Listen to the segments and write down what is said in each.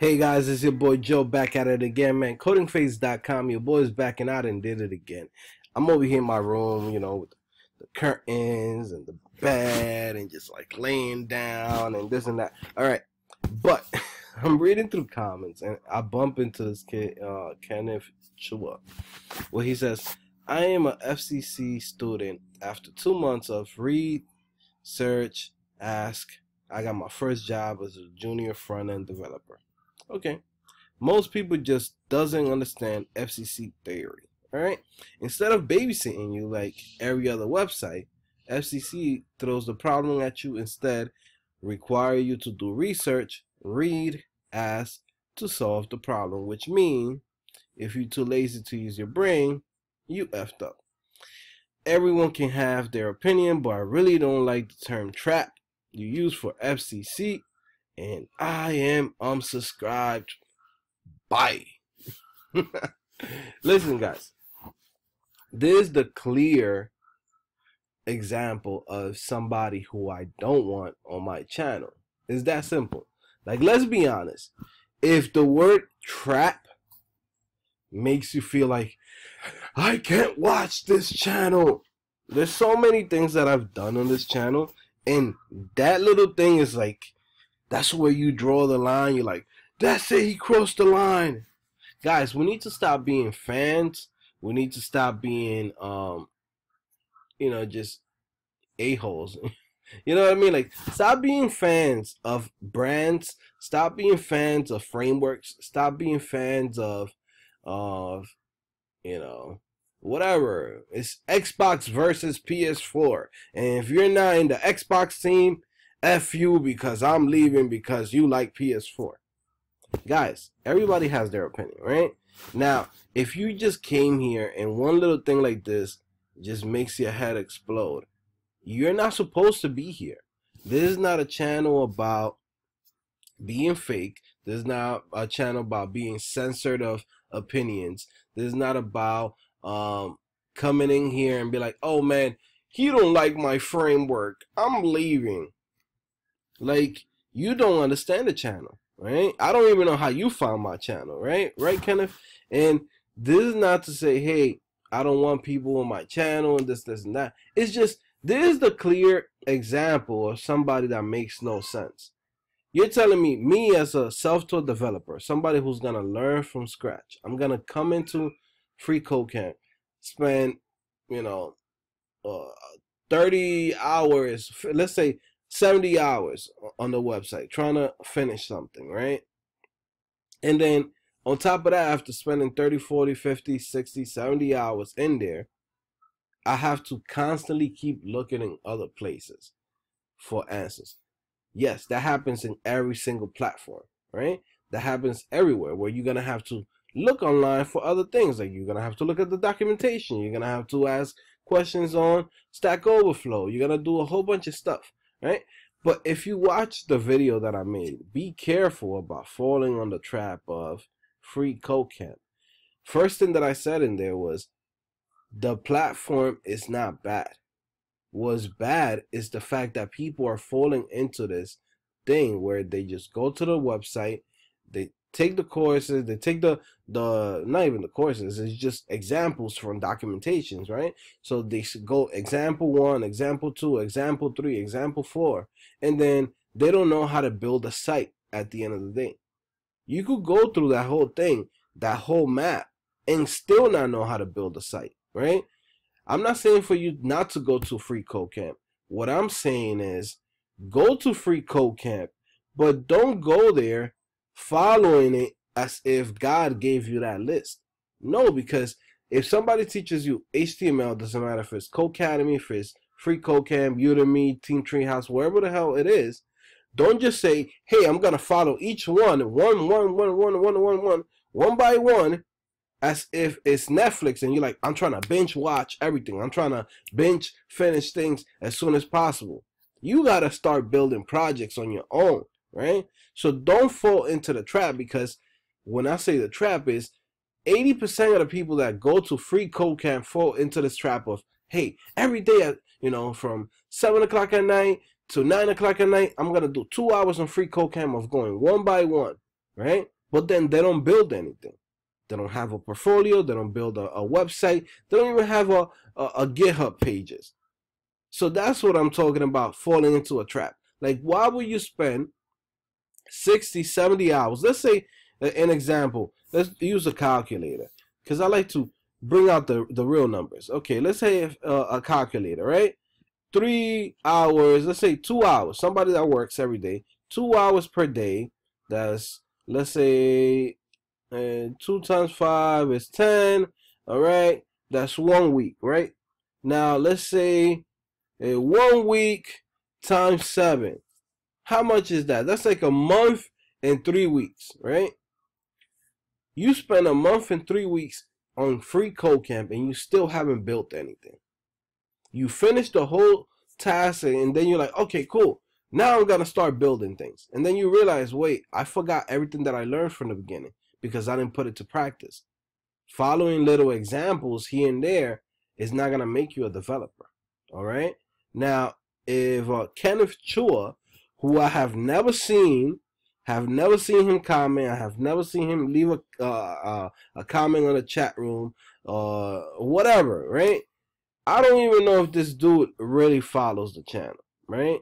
Hey guys, it's your boy Joe back at it again, man. CodingPhase.com. Your boy's backing out and did it again. I'm over here in my room, with the curtains and the bed and just like laying down and this and that. All right, but I'm reading through comments and I bump into this kid, Kenneth Chua, where he says, "I am a FCC student. After 2 months of read, search, ask, I got my first job as a junior front-end developer." Okay, most people just doesn't understand FCC theory. All right, instead of babysitting you like every other website, FCC throws the problem at you instead, require you to do research, read, ask to solve the problem, which means if you're too lazy to use your brain, you effed up. Everyone can have their opinion, but I really don't like the term trap you use for FCC, and I am unsubscribed. Bye. Listen, guys, this is the clear example of somebody who I don't want on my channel. It's that simple. Like, let's be honest. If the word trap makes you feel like I can't watch this channel, there's so many things that I've done on this channel, and that little thing is like, that's where you draw the line. You're like, that's it, he crossed the line. Guys, we need to stop being fans. We need to stop being just a-holes. You know what I mean? Like, stop being fans of brands, stop being fans of frameworks, stop being fans of whatever. It's Xbox versus PS4. And if you're not in the Xbox team, F you, because I'm leaving because you like PS4. Guys, everybody has their opinion, right? Now, if you just came here and one little thing like this just makes your head explode, you're not supposed to be here. This is not a channel about being fake. This is not a channel about being censored of opinions. This is not about coming in here and be like, oh man, he don't like my framework, I'm leaving. Like, you don't understand the channel, right? I don't even know how you found my channel, right? Right, Kenneth? And this is not to say, hey, I don't want people on my channel and this and that. It's just, this is the clear example of somebody that makes no sense. You're telling me as a self-taught developer, somebody who's going to learn from scratch, I'm going to come into FreakoCamp, spend, 30 hours, let's say 70 hours on the website trying to finish something, right? And then on top of that, after spending 30, 40, 50, 60, 70 hours in there, I have to constantly keep looking in other places for answers. Yes, that happens in every single platform, right? That happens everywhere, where you're going to have to look online for other things. Like, you're going to have to look at the documentation. You're going to have to ask questions on Stack Overflow. You're going to do a whole bunch of stuff, right? But if you watch the video that I made, be careful about falling on the trap of FreakoCamp. First thing that I said in there was, the platform is not bad. What's bad is the fact that people are falling into this thing where they just go to the website, they take the courses, they take the not even the courses, it's just examples from documentations, right? So they should go example 1, example 2, example 3, example 4, and then they don't know how to build a site at the end of the day. You could go through that whole thing, that whole map, and still not know how to build a site, right? I'm not saying for you not to go to FreakoCamp. What I'm saying is, go to FreakoCamp, but don't go there following it as if God gave you that list. No, because if somebody teaches you HTML, doesn't matter if it's Codecademy, if it's FreakoCamp, Udemy, Team Treehouse, wherever the hell it is, don't just say, hey, I'm gonna follow each one by one, as if it's Netflix and you're like, I'm trying to binge watch everything. I'm trying to binge finish things as soon as possible. You gotta start building projects on your own, right? So don't fall into the trap, because when I say the trap is 80% of the people that go to FreakoCamp fall into this trap of, hey, every day, from 7 o'clock at night to 9 o'clock at night, I'm going to do 2 hours on FreakoCamp of going one by one. right? But then they don't build anything. They don't have a portfolio. They don't build a website. They don't even have a GitHub pages. So that's what I'm talking about, falling into a trap. Like, why would you spend 60, 70 hours? Let's say an example. Let's use a calculator, because I like to bring out the real numbers. Okay, let's say a calculator, right? 3 hours, let's say 2 hours. Somebody that works every day, 2 hours per day. That's, let's say, 2 times 5 is 10. All right, that's 1 week, right? Now let's say 1 week times 7. How much is that? That's like a month and 3 weeks, right? You spend a month and 3 weeks on FreakoCamp and you still haven't built anything. You finish the whole task and then you're like, okay, cool. Now I'm gonna start building things. And then you realize, wait, I forgot everything that I learned from the beginning because I didn't put it to practice. Following little examples here and there is not gonna make you a developer. All right. Now, if Kenneth Chua, who I have never seen him comment, I have never seen him leave a comment on the chat room, whatever, right? I don't even know if this dude really follows the channel, right?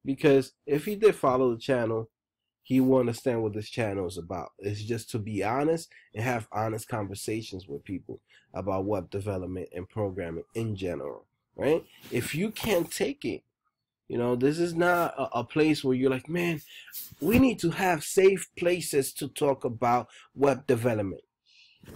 Because if he did follow the channel, he will understand what this channel is about. It's just to be honest and have honest conversations with people about web development and programming in general, right? If you can't take it, you know, this is not a place where you're like, man, we need to have safe places to talk about web development.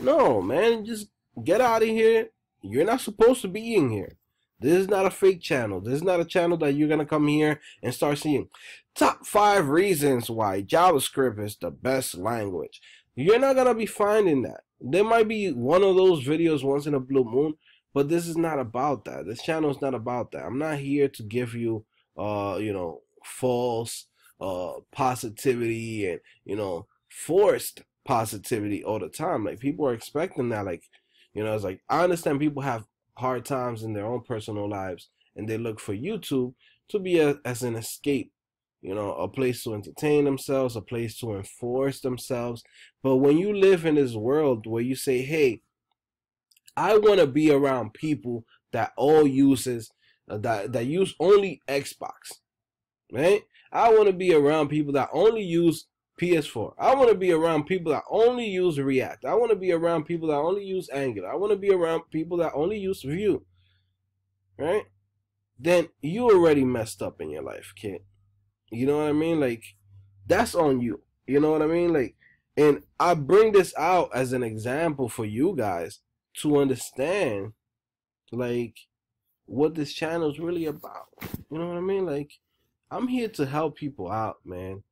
No, man, just get out of here. You're not supposed to be in here. This is not a fake channel. This is not a channel that you're going to come here and start seeing top 5 reasons why JavaScript is the best language. You're not going to be finding that. There might be one of those videos once in a blue moon, but this is not about that. This channel is not about that. I'm not here to give you, you know, false positivity and, you know, forced positivity all the time. Like, people are expecting that. Like, you know, it's like, I understand people have hard times in their own personal lives and they look for YouTube to be as an escape, you know, a place to entertain themselves, a place to enforce themselves. But when you live in this world where you say, hey, I want to be around people that all uses that use only Xbox, right? I want to be around people that only use PS4. I want to be around people that only use React. I want to be around people that only use Angular. I want to be around people that only use Vue, right? Then you already messed up in your life, kid. You know what I mean? Like, that's on you. You know what I mean? Like, and I bring this out as an example for you guys to understand, like, what this channel is really about. You know what I mean? Like, I'm here to help people out, man.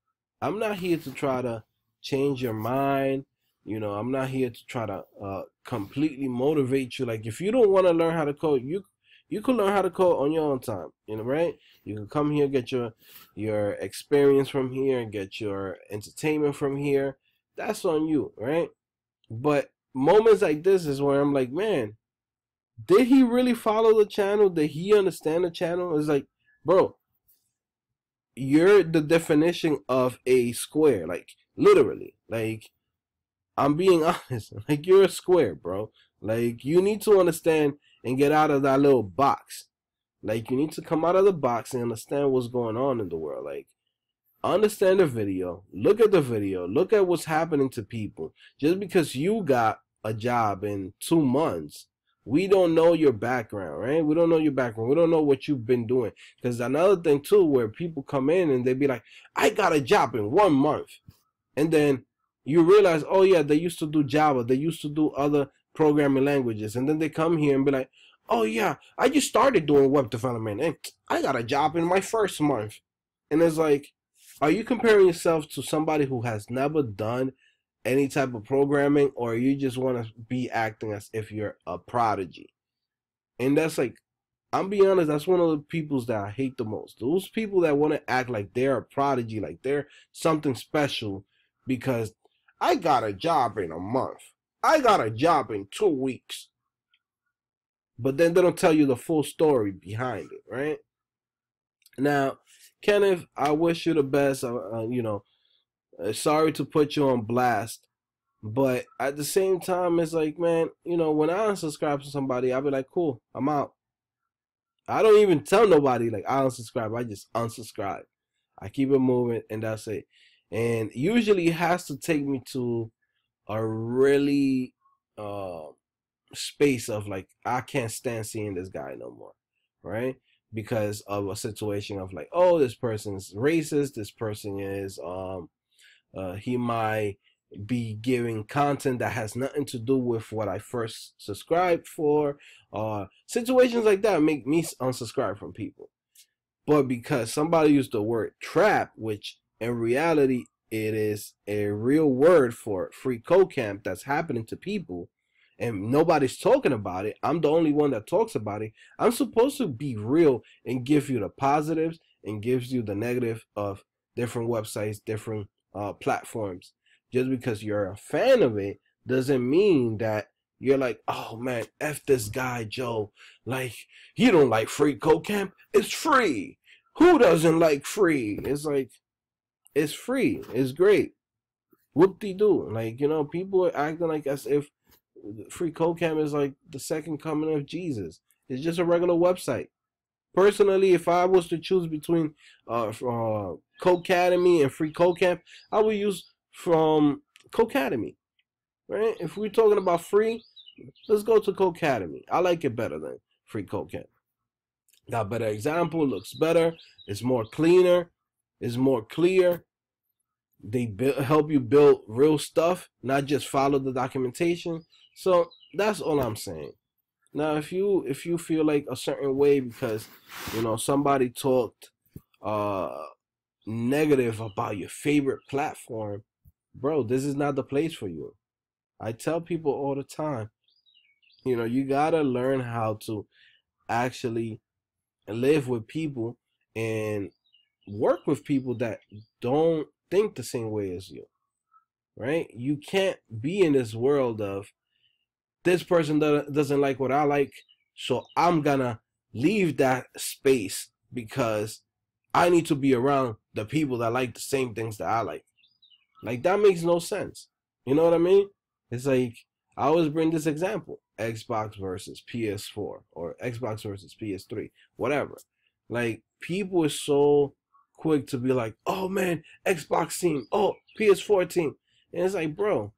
I'm not here to try to change your mind. You know, I'm not here to try to completely motivate you. Like, if you don't want to learn how to code, you can learn how to code on your own time, you know, right? You can come here, get your experience from here, and get your entertainment from here. That's on you, right? But moments like this is where I'm like, man, did he really follow the channel? Did he understand the channel? It's like, bro, you're the definition of a square, like, literally. Like, I'm being honest. Like, you're a square, bro. Like, you need to understand and get out of that little box. Like, you need to come out of the box and understand what's going on in the world. Like, understand the video, look at the video, look at what's happening to people. Just because you got a job in 2 months, we don't know your background, right? We don't know your background. We don't know what you've been doing. Because another thing too, where people come in and they be like, I got a job in 1 month. And then you realize, oh yeah, they used to do Java. They used to do other programming languages. And then they come here and be like, oh yeah, I just started doing web development and I got a job in my 1st month. And it's like, are you comparing yourself to somebody who has never done any type of programming, or you just want to be acting as if you're a prodigy? And that's like, I'm being honest, that's one of the peoples that I hate the most. Those people that want to act like they're a prodigy, like they're something special because I got a job in a month. I got a job in 2 weeks. But then they don't tell you the full story behind it, right? Now, Kenneth, I wish you the best. You know, Sorry to put you on blast, but at the same time, it's like, man, you know, when I unsubscribe to somebody, I'll be like, cool, I'm out. I don't even tell nobody like I unsubscribe. I just unsubscribe. I keep it moving, and that's it. And usually, it has to take me to a really space of like, I can't stand seeing this guy no more, right? Because of a situation of like, oh, this person's racist. This person is he might be giving content that has nothing to do with what I first subscribed for. Situations like that make me unsubscribe from people. But because somebody used the word trap, which in reality it is a real word for FreakoCamp that's happening to people, and nobody's talking about it. I'm the only one that talks about it. I'm supposed to be real and give you the positives and gives you the negative of different websites, different platforms. Just because you're a fan of it doesn't mean that you're like, oh man, F this guy, Joe. Like, you don't like FreakoCamp? It's free. Who doesn't like free? It's like, it's free. It's great. Whoop-de-doo. Like, you know, people are acting like as if FreakoCamp is like the second coming of Jesus. It's just a regular website. Personally, if I was to choose between Codecademy and FreakoCamp, I would use from Codecademy. Right? If we're talking about free, let's go to Codecademy. I like it better than FreakoCamp. Got better example, looks better, it's more cleaner, it's more clear. They help you build real stuff, not just follow the documentation. So that's all I'm saying. Now, if you feel like a certain way because, you know, somebody talked negative about your favorite platform, bro, this is not the place for you. I tell people all the time, you know, you gotta learn how to actually live with people and work with people that don't think the same way as you, right? You can't be in this world of this person doesn't like what I like, so I'm gonna leave that space because I need to be around the people that like the same things that I like. Like, that makes no sense. You know what I mean? It's like, I always bring this example: Xbox versus PS4 or Xbox versus PS3, whatever. Like, people are so quick to be like, oh man, Xbox team, oh, PS4 team. And it's like, bro,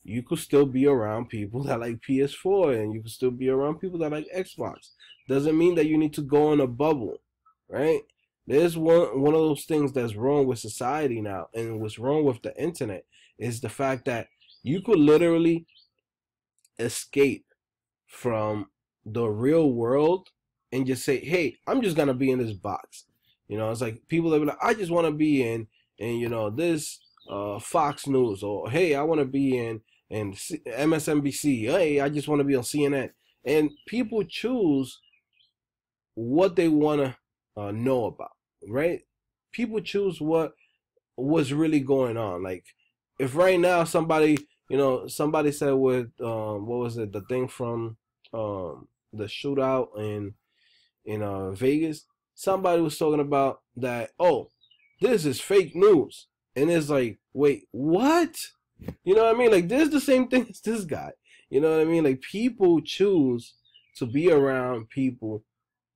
you could still be around people that like PS4 and you could still be around people that like Xbox. Doesn't mean that you need to go in a bubble, right? There's one of those things that's wrong with society now, and what's wrong with the internet is the fact that you could literally escape from the real world and just say, hey, I'm just gonna be in this box. You know, it's like people that be like, I just want to be in you know, this Fox News, or hey, I want to be in MSNBC. Hey, I just want to be on CNN. And people choose what they want to know about, right? People choose what's really going on. Like, if right now somebody, you know, somebody said with what was it, the thing from the shootout in Vegas, somebody was talking about that, oh, this is fake news. And it's like, wait, what? You know what I mean? Like, this is the same thing as this guy. You know what I mean? Like, people choose to be around people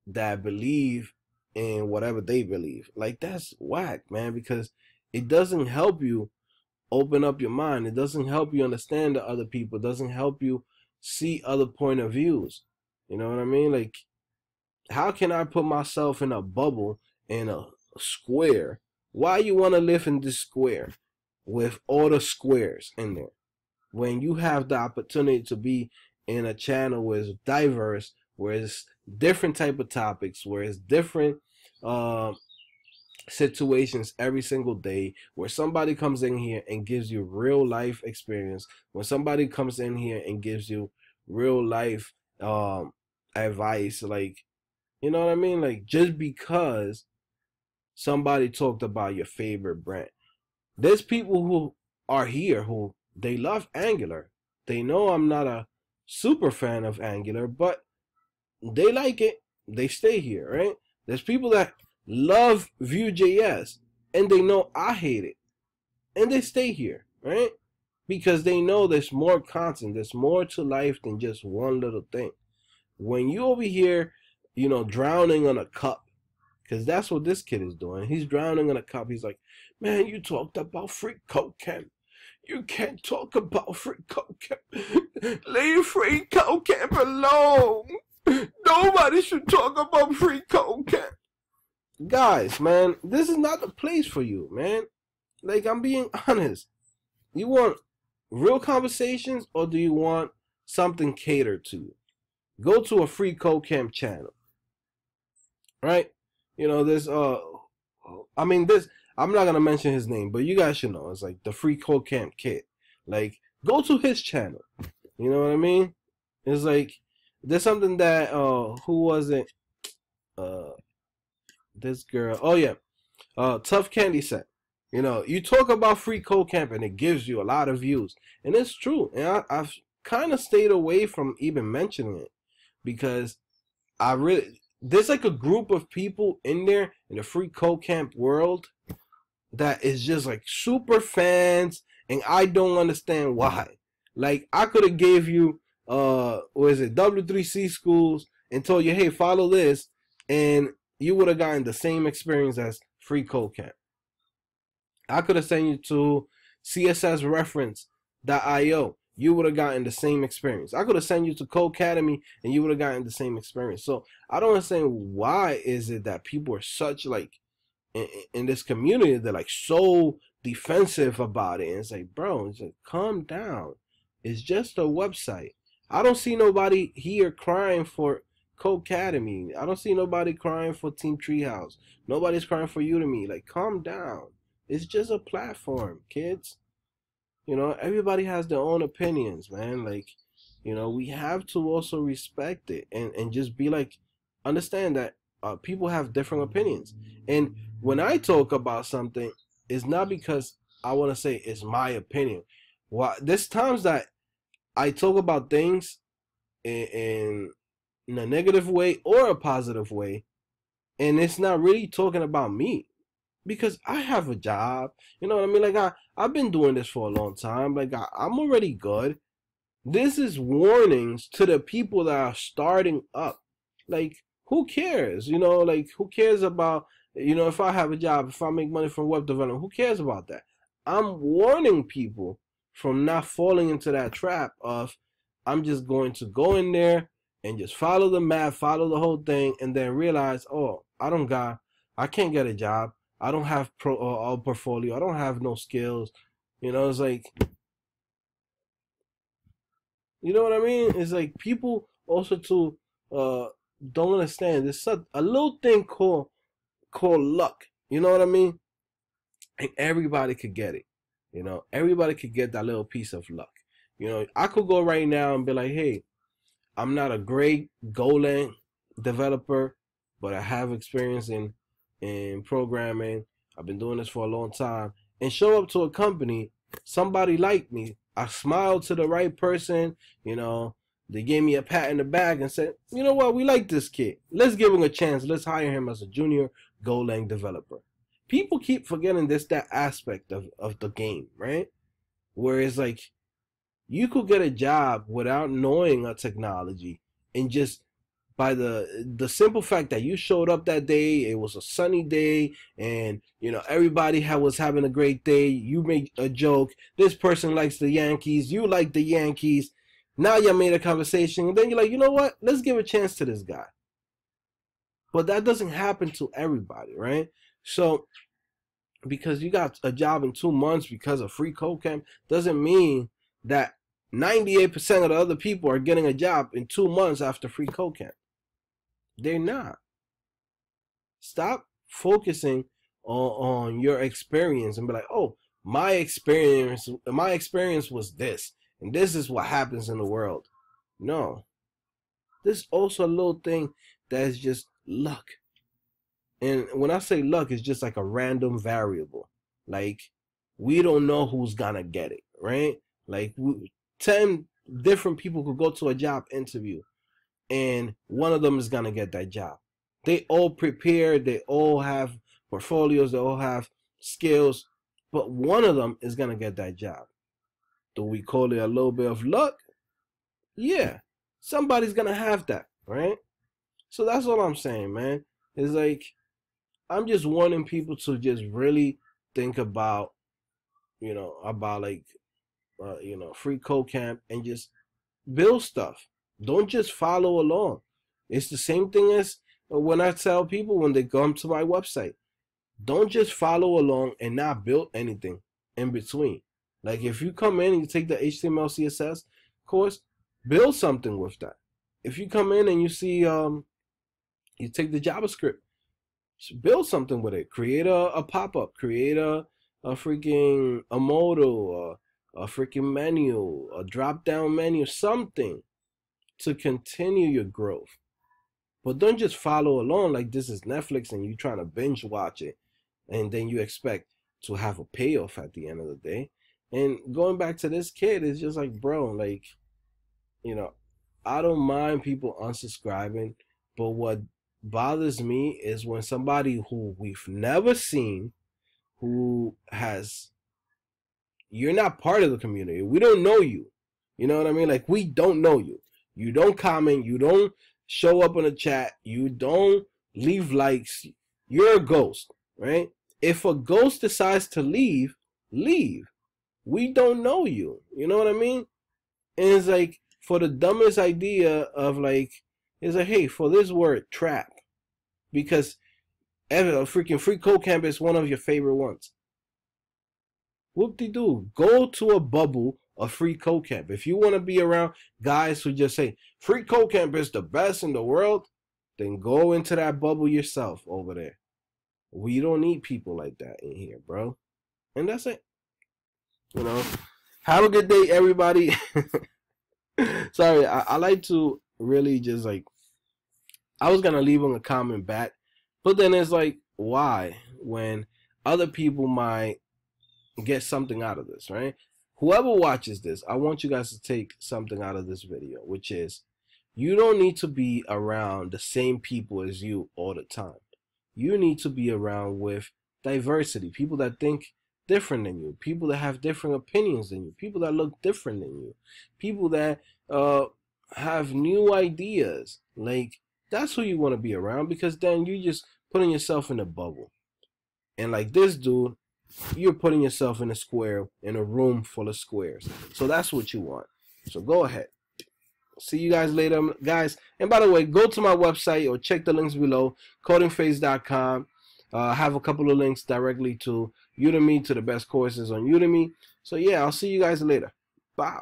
that believe in whatever they believe. Like, that's whack, man, because it doesn't help you open up your mind. It doesn't help you understand the other people. It doesn't help you see other point of views. You know what I mean? Like, how can I put myself in a bubble, in a square? Why you want to live in this square with all the squares in there when you have the opportunity to be in a channel where it's diverse, where it's different type of topics, where it's different situations every single day, where somebody comes in here and gives you real life experience, when somebody comes in here and gives you real life advice, like, you know what I mean? Like, just because somebody talked about your favorite brand, there's people who are here who they love Angular. They know I'm not a super fan of Angular, but they like it. They stay here, right? There's people that love Vue.js and they know I hate it, and they stay here, right? Because they know there's more content, there's more to life than just one little thing. When you over here, you know, drowning on a cup, because that's what this kid is doing. He's drowning in a cup. He's like, man, you talked about FreakoCamp. You can't talk about FreakoCamp. Leave FreakoCamp alone. Nobody should talk about FreakoCamp. Guys, man, this is not the place for you, man. Like, I'm being honest. You want real conversations, or do you want something catered to you? Go to a FreakoCamp channel, right? You know, there's I mean, this, I'm not gonna mention his name, but you guys should know. It's like the FreakoCamp kid. Like, go to his channel. You know what I mean? It's like, there's something that who was it? This girl. Oh yeah, Tough Candy said. You know, you talk about FreakoCamp and it gives you a lot of views, and it's true. And I've kind of stayed away from even mentioning it because I really, there's like a group of people in there in the FreakoCamp world that is just like super fans, and I don't understand why. Like, I could have gave you what is it, W3C schools, and told you, hey, follow this, and you would have gotten the same experience as FreakoCamp. I could have sent you to CSSreference.io. You would have gotten the same experience. I could have sent you to Codecademy, and you would have gotten the same experience. So I don't understand why is it that people are such like in this community, they're like so defensive about it. And it's like, bro, it's like, calm down. It's just a website. I don't see nobody here crying for Codecademy. I don't see nobody crying for Team Treehouse. Nobody's crying for Udemy. Like, calm down. It's just a platform, kids. You know, everybody has their own opinions, man. Like, you know, we have to also respect it and just be like, understand that people have different opinions. And when I talk about something, it's not because I want to say it's my opinion. Well, there's times that I talk about things in a negative way or a positive way, and it's not really talking about me. Because I have a job, you know what I mean? Like, I've been doing this for a long time. Like, I'm already good. This is warnings to the people that are starting up. Like, who cares? You know, like, who cares about, you know, if I have a job, if I make money from web development, who cares about that? I'm warning people from not falling into that trap of, I'm just going to go in there and just follow the map, follow the whole thing, and then realize, oh, I can't get a job. I don't have a portfolio. I don't have no skills. You know, it's like, you know what I mean? It's like people also too don't understand. There's a little thing called luck. You know what I mean? And everybody could get it. You know, everybody could get that little piece of luck. You know, I could go right now and be like, hey, I'm not a great Golang developer, but I have experience in programming. I've been doing this for a long time, and show up to a company, somebody liked me, I smiled to the right person, you know, they gave me a pat in the back and said, you know what, we like this kid, let's give him a chance, let's hire him as a junior Golang developer. People keep forgetting that aspect of the game, right? Where it's like, you could get a job without knowing a technology, and just by the simple fact that you showed up that day, it was a sunny day, and you know everybody was having a great day. You made a joke. This person likes the Yankees. You like the Yankees. Now you made a conversation, and then you're like, you know what? Let's give a chance to this guy. But that doesn't happen to everybody, right? So because you got a job in 2 months because of FreakoCamp doesn't mean that 98% of the other people are getting a job in 2 months after FreakoCamp. They're not. Stop focusing on your experience and be like, oh, my experience was this, and this is what happens in the world. No. There's also a little thing that is just luck. And when I say luck, it's just like a random variable. Like, we don't know who's gonna get it, right? Like, 10 different people could go to a job interview, and one of them is gonna get that job. They all prepared, they all have portfolios, they all have skills, but one of them is gonna get that job. Do we call it a little bit of luck? Yeah, somebody's gonna have that, right? So that's what I'm saying, man. It's like, I'm just wanting people to just really think about, about like, FreakoCamp, and just build stuff. Don't just follow along. It's the same thing as when I tell people when they come to my website, don't just follow along and not build anything in between. Like if you come in and you take the HTML CSS course, build something with that. If you come in and you see you take the JavaScript, build something with it. Create a pop-up, create a freaking a modal, a freaking menu, a drop-down menu, something to continue your growth. But don't just follow along like this is Netflix and you're trying to binge watch it, and then you expect to have a payoff at the end of the day. And going back to this kid, it's just like, bro, like, I don't mind people unsubscribing, but what bothers me is when somebody who we've never seen, you're not part of the community. We don't know you. You know what I mean? Like, we don't know you. You don't comment. You don't show up in the chat. You don't leave likes. You're a ghost, right? If a ghost decides to leave. We don't know you. You know what I mean? And it's like, for the dumbest idea of like, it's like, hey, for this word, trap. Because freaking FreakoCamp is one of your favorite ones. Whoop-de-doo. Go to a bubble of FreakoCamp. If you want to be around guys who just say, FreakoCamp is the best in the world, then go into that bubble yourself over there. We don't need people like that in here, bro. And that's it. Have a good day, everybody. Sorry, I like to really just like, I was gonna leave them a comment back, but then it's like, why? When other people might get something out of this, right? Whoever watches this, I want you guys to take something out of this video, which is, you don't need to be around the same people as you all the time. You need to be around with diversity, people that think different than you, people that have different opinions than you, people that look different than you, people that have new ideas. Like, that's who you want to be around, because then you're just putting yourself in a bubble. And like this dude, you're putting yourself in a square, in a room full of squares. So that's what you want. So go ahead. See you guys later, guys. And by the way, go to my website or check the links below, CodingPhase.com. I have a couple of links directly to Udemy, to the best courses on Udemy. So yeah, I'll see you guys later. Bye.